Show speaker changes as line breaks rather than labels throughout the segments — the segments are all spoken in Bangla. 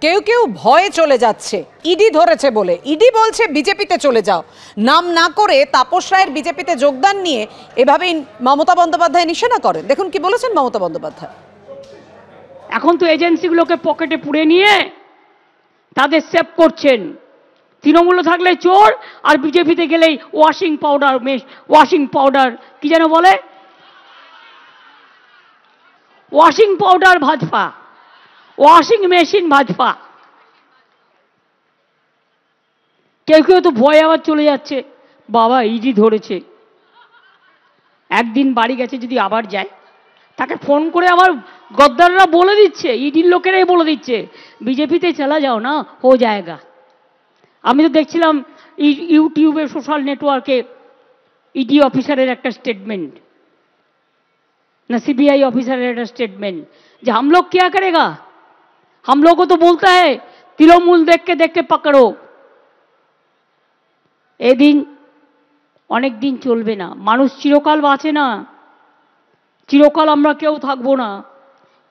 কেউ কেউ ভয়ে চলে যাচ্ছে, ইডি ধরেছে বলে। ইডি বলছে বিজেপিতে চলে যাও, নাম না করে তাপস রায়ের বিজেপিতে যোগদান নিয়ে এভাবেই মমতা বন্দ্যোপাধ্যায় নিশানা করেন। দেখুন কি বলেছেন মমতা বন্দ্যোপাধ্যায়।
এখন তো এজেন্সিগুলোকে পকেটে পুরে নিয়ে তাদের সেভ করছেন। তৃণমূলে থাকলে চোর, আর বিজেপিতে গেলেই ওয়াশিং পাউডার কি যেন বলে, washing powder Bhajpa, washing machine Bhajpa. কেউ কেউ তো ভয় আবার চলে যাচ্ছে, বাবা ইডি ধরেছে, একদিন বাড়ি গেছে যদি আবার যায়, তাকে ফোন করে আবার গদ্দাররা বলে দিচ্ছে, ইডির লোকেরাই বলে দিচ্ছে বিজেপিতে চলা যাও না, হো জায়গা। আমি তো দেখছিলাম ইউটিউবে, সোশ্যাল নেটওয়ার্কে ইডি অফিসারের একটা স্টেটমেন্ট, ना सीबीआई ऑफिसर का स्टेटमेंट, जो हम लोग क्या करेगा, हम लोग को तो बोलता है तृणमूल देख के पकड़ो। ए दिन अनेक दिन चलबे ना, मानुष चिरकाल बाँचे ना, चिरकाल आमरा केउ थाकबो ना,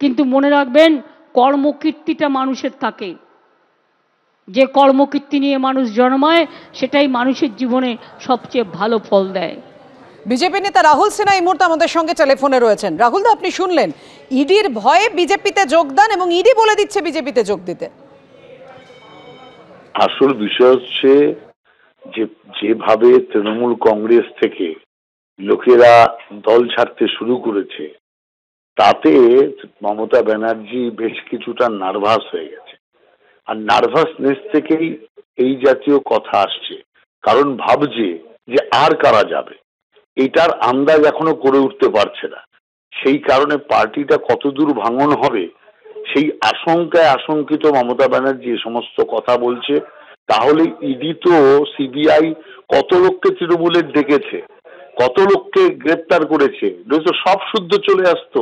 किन्तु मने राखबेन कर्मकीर्तिटा मानुषेर थाके, जे कर्मकीर्ति निये मानुष जन्माय सेटाई मानुषेर जीवने सबचेये भालो फल देय।
বিজেপি নেতা রাহুল সিনহা এই মুহূর্তে আমাদের সঙ্গে টেলিফোনে রয়েছেন। রাহুল দা, আপনি শুনলেন ইডির ভয়ে বিজেপিতে যোগদান এবং ইডি বলে দিচ্ছে বিজেপিতে যোগ দিতে।
আসল বিষয় হচ্ছে যে যেভাবে তৃণমূল কংগ্রেস থেকে লোকেরা দল ছাড়তে শুরু করেছে, তাতে মমতা ব্যানার্জি বেশ কিছুটা নার্ভাস হয়ে গেছে। আর নার্ভাসনেস থেকেই এই জাতীয় কথা আসছে, কারণ ভাবছে যে আর কারা যাবে, এটার আন্দাজ এখনো করে উঠতে পারছে না। সেই কারণে পার্টিটা কতদূর ভাঙন হবে সেই আশঙ্কায় আশঙ্কিত মমতা ব্যানার্জি সমস্ত কথা বলছে। তাহলে ইডি তো, সিবিআই কত লোককে তৃণমূলের ডেকেছে, কত লোককে গ্রেপ্তার করেছে, তো সব শুদ্ধ চলে আসতো।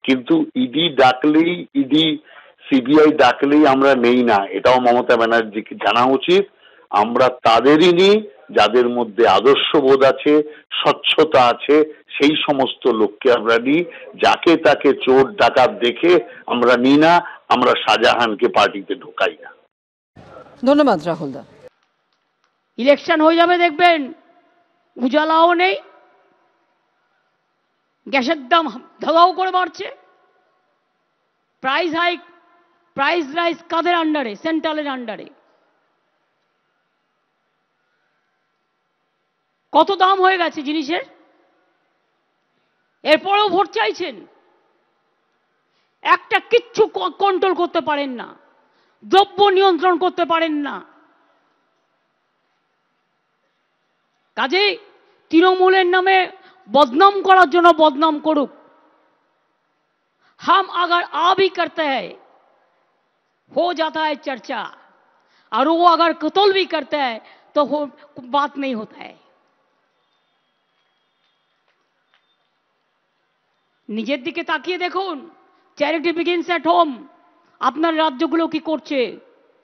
কিন্তু ইডি ডাকলেই, ইডি সিবিআই ডাকলেই আমরা নেই না, এটাও মমতা ব্যানার্জিকে জানা উচিত। আমরা তাদেরই নিই যাদের মধ্যে আদর্শবোধ আছে, স্বচ্ছতা আছে, সেই সমস্ত লোককে আমরা নিই। যাকে তাকে চোর ডাকাত দেখে আমরা নিই না, আমরা শাহজাহানকে পার্টিতে ঢোকাই না।
ধন্যবাদ রাহুল দা।
ইলেকশন হয়ে যাবে দেখবেন, উজালাও নেই, গ্যাসের দাম ধাও করে বাড়ছে, প্রাইস হাইক, প্রাইস রাইজ কাদের আন্ডারে, সেন্ট্রালের আন্ডারে। কত দাম হয়ে গেছে জিনিসের, এরপরেও ভোট চাইছেন। একটা কিচ্ছু কন্ট্রোল করতে পারেন না, দ্রব্য নিয়ন্ত্রণ করতে পারেন না। কাজেই তৃণমূলের নামে বদনাম করার জন্য বদনাম করুক, हम अगर आ भी करते हैं हो जाता है चर्चा, और वो अगर कत्ल भी करते हैं तो बात नहीं होता है। নিজের দিকে তাকিয়ে দেখুন, চ্যারিটি বিগিনস এট হোম। আপনার রাজ্যগুলো কি করছে?